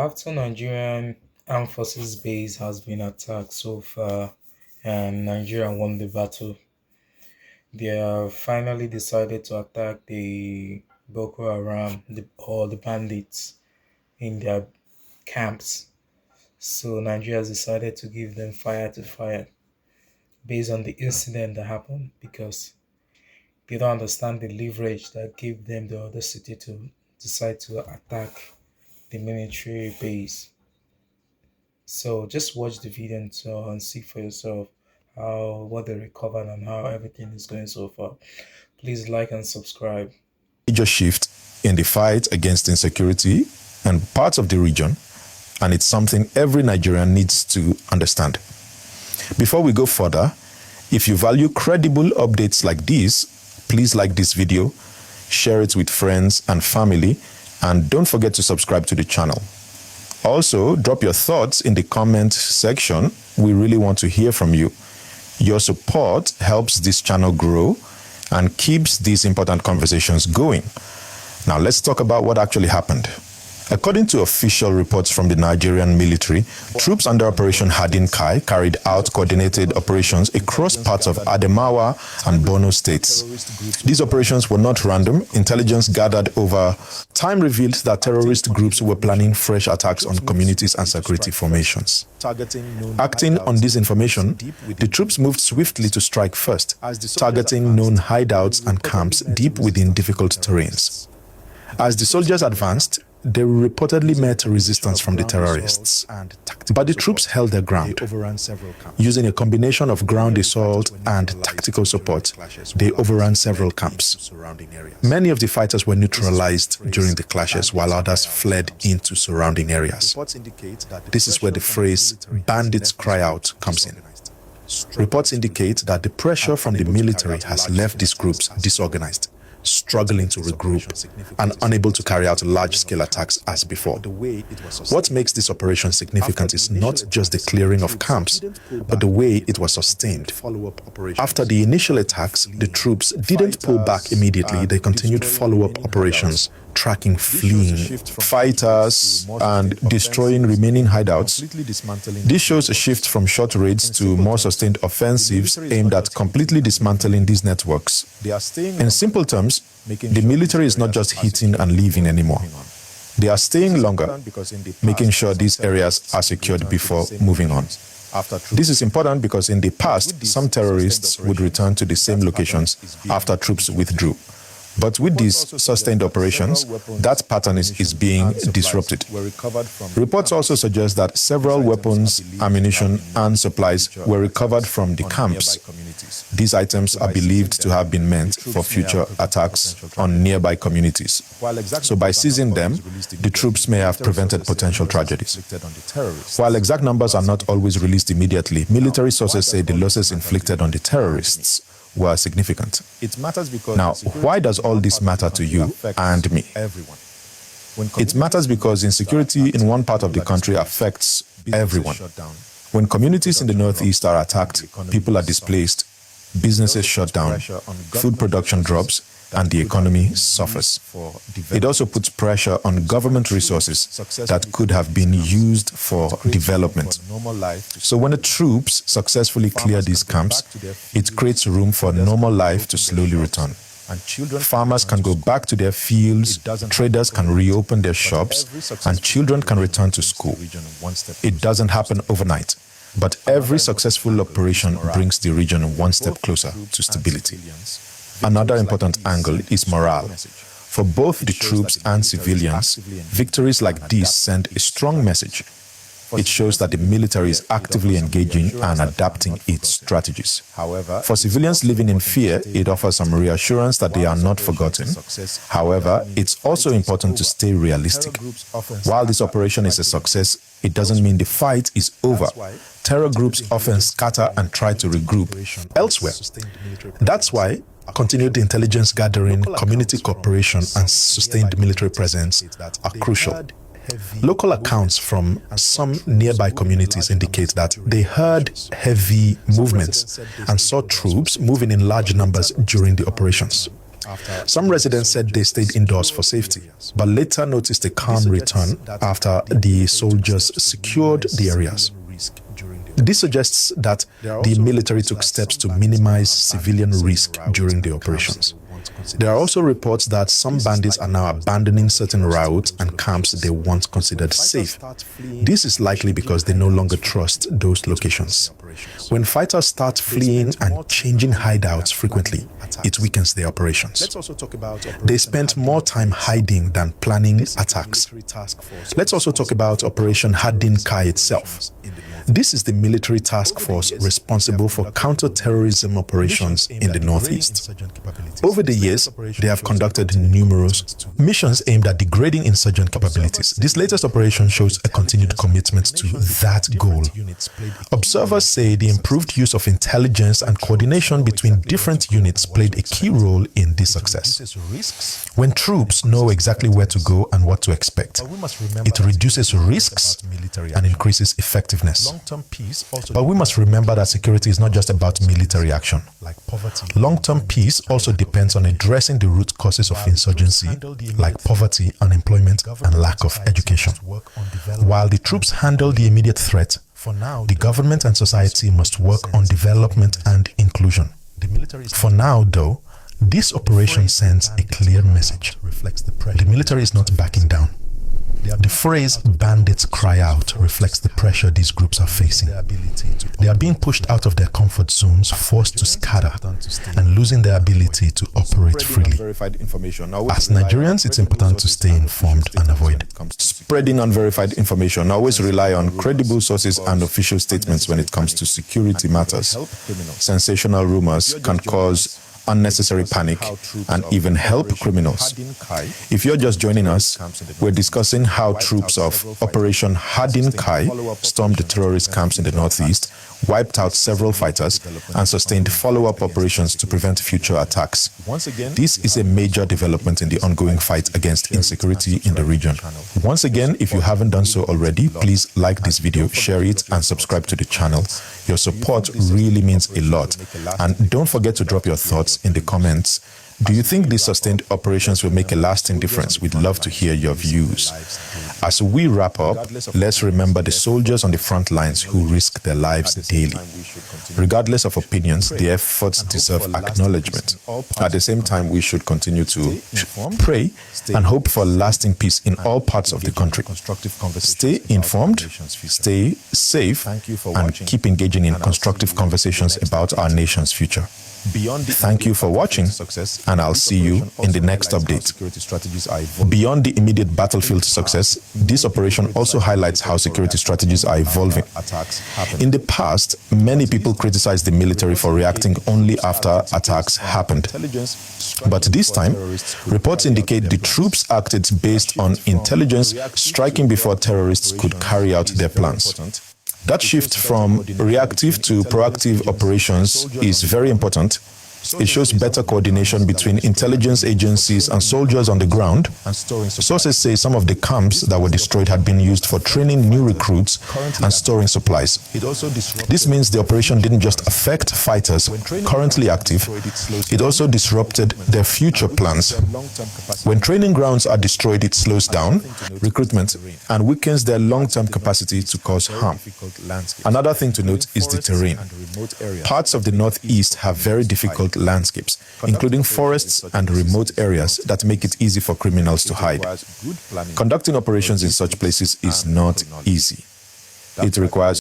After Nigerian Armed Forces base has been attacked so far and Nigeria won the battle, they have finally decided to attack the Boko Haram or the bandits in their camps. So Nigeria has decided to give them fire to fire based on the incident that happened because they don't understand the leverage that gave them the audacity to decide to attack the military base. So just watch the video and see for yourself how what they recovered and how everything is going so far. Please like and subscribe. Major shift in the fight against insecurity and parts of the region, and it's something every Nigerian needs to understand. Before we go further, if you value credible updates like these, please like this video, share it with friends and family, and don't forget to subscribe to the channel. Also, drop your thoughts in the comment section. We really want to hear from you. Your support helps this channel grow and keeps these important conversations going. Now, let's talk about what actually happened. According to official reports from the Nigerian military, troops under Operation Hadin Kai carried out coordinated operations across parts of Adamawa and Borno states. These operations were not random. Intelligence gathered over time revealed that terrorist groups were planning fresh attacks on communities and security formations. Acting on this information, the troops moved swiftly to strike first, targeting known hideouts and camps deep within difficult terrains. As the soldiers advanced, they reportedly met resistance from the terrorists, but the troops held their ground. Using a combination of ground assault and tactical support, they overran several camps. Many of the fighters were neutralized during the clashes, while others fled into surrounding areas. This is where the phrase "bandits cry out" comes in. Reports indicate that the pressure from the military has left these groups disorganized, struggling to regroup, and unable to carry out large-scale attacks as before. What makes this operation significant is not just the clearing of camps, but the way it was sustained. After the initial attacks, the troops didn't pull back immediately. They continued follow-up operations, tracking fleeing fighters and destroying remaining hideouts. This shows a shift from short raids to more sustained offensives aimed at completely dismantling these networks. In simple terms, the military is not just hitting and leaving anymore. They are staying longer, making sure these areas are secured before moving on. This is important because in the past, some terrorists would return to the same locations after troops withdrew. But with these sustained operations, that pattern is being disrupted. Reports also suggest that several weapons, ammunition, and supplies were recovered from the camps. These items are believed to have been meant for future attacks on nearby communities. So by seizing them, the troops may have prevented potential tragedies. While exact numbers are not always released immediately, military sources say the losses inflicted on the terrorists were significant. Now, why does all this matter to you and me? It matters because insecurity in one part of the country affects everyone. When communities in the northeast are attacked, people are displaced, businesses shut down, food production drops, and the economy suffers. It also puts pressure on government resources that could have been used for development. So when the troops successfully clear these camps, it creates room for normal life to slowly return. Farmers can go back to their fields, traders can reopen their shops, and children can return to school. It doesn't happen overnight, but every successful operation brings the region one step closer to stability. Another important angle is morale. For both the troops and civilians, victories like these send a strong message. It shows that the military is actively engaging and adapting its strategies. For civilians living in fear, it offers some reassurance that they are not forgotten. However, it's also important to stay realistic. While this operation is a success, it doesn't mean the fight is over. Terror groups often scatter and try to regroup elsewhere. That's why continued intelligence gathering, community cooperation, and sustained military presence are crucial. Local accounts from some nearby communities indicate that they heard heavy movements and saw troops moving in large numbers during the operations. Some residents said they stayed indoors for safety, but later noticed a calm return after the soldiers secured the areas. This suggests that the military took steps to minimize civilian risk during the operations. There are also reports that some bandits are now abandoning certain routes and camps they once considered safe. This is likely because they no longer trust those locations. When fighters start fleeing and changing hideouts frequently, it weakens their operations. They spent more time hiding than planning attacks. Let's also talk about Operation Hardin Kai itself. This is the military task force responsible for counter-terrorism operations in the Northeast. Over the years, they have conducted numerous missions aimed at degrading insurgent capabilities. This latest operation shows a continued commitment to that goal. Observers say the improved use of intelligence and coordination between different units played a key role in this success. When troops know exactly where to go and what to expect, it reduces risks and increases effectiveness. But we must remember that security is not just about military action. Long-term peace also depends on addressing the root causes of insurgency, like poverty, unemployment, and lack of education. While the troops handle the immediate threat, the government and society must work on development and inclusion. For now, though, this operation sends a clear message. The military is not backing down. The phrase "bandits cry out" reflects the pressure these groups are facing. They are being pushed out of their comfort zones, forced to scatter, and losing their ability to operate freely. As Nigerians, it's important to stay informed and avoid spreading unverified information. Always rely on credible sources and official statements when it comes to security matters. Sensational rumors can cause unnecessary panic and even help criminals. If you're just joining us, we're discussing how troops of Operation Hardin Kai stormed the terrorist camps in the Northeast, wiped out several fighters, and sustained follow-up operations to prevent future attacks. This is a major development in the ongoing fight against insecurity in the region. Once again, if you haven't done so already, please like this video, share it, and subscribe to the channel. Your support really means a lot. And don't forget to drop your thoughts in the comments. Do you think these sustained operations will make a lasting difference? We'd love to hear your views. As we wrap up, let's remember the soldiers on the front lines who risk their lives daily. Regardless of opinions, their efforts deserve acknowledgement. At the same time, we should continue to pray and hope for lasting peace in all parts of the country. Stay informed, stay safe, and keep engaging in constructive conversations about our nation's future. Thank you for watching, and I'll see you in the next update. Beyond the immediate battlefield success, this operation also highlights how security strategies are evolving. In the past, many people criticized the military for reacting only after attacks happened. But this time, reports indicate the troops acted based on intelligence, striking before terrorists could carry out their plans. That shift from reactive to proactive operations is very important. It shows better coordination between intelligence agencies and soldiers on the ground. Sources say some of the camps that were destroyed had been used for training new recruits and storing supplies. This means the operation didn't just affect fighters currently active, it also disrupted their future plans. When training grounds are destroyed, it slows down recruitment and weakens their long-term capacity to cause harm. Another thing to note is the terrain. Parts of the Northeast have very difficult landscapes, including forests and remote areas that make it easy for criminals to hide. Conducting operations in such places is not easy. It requires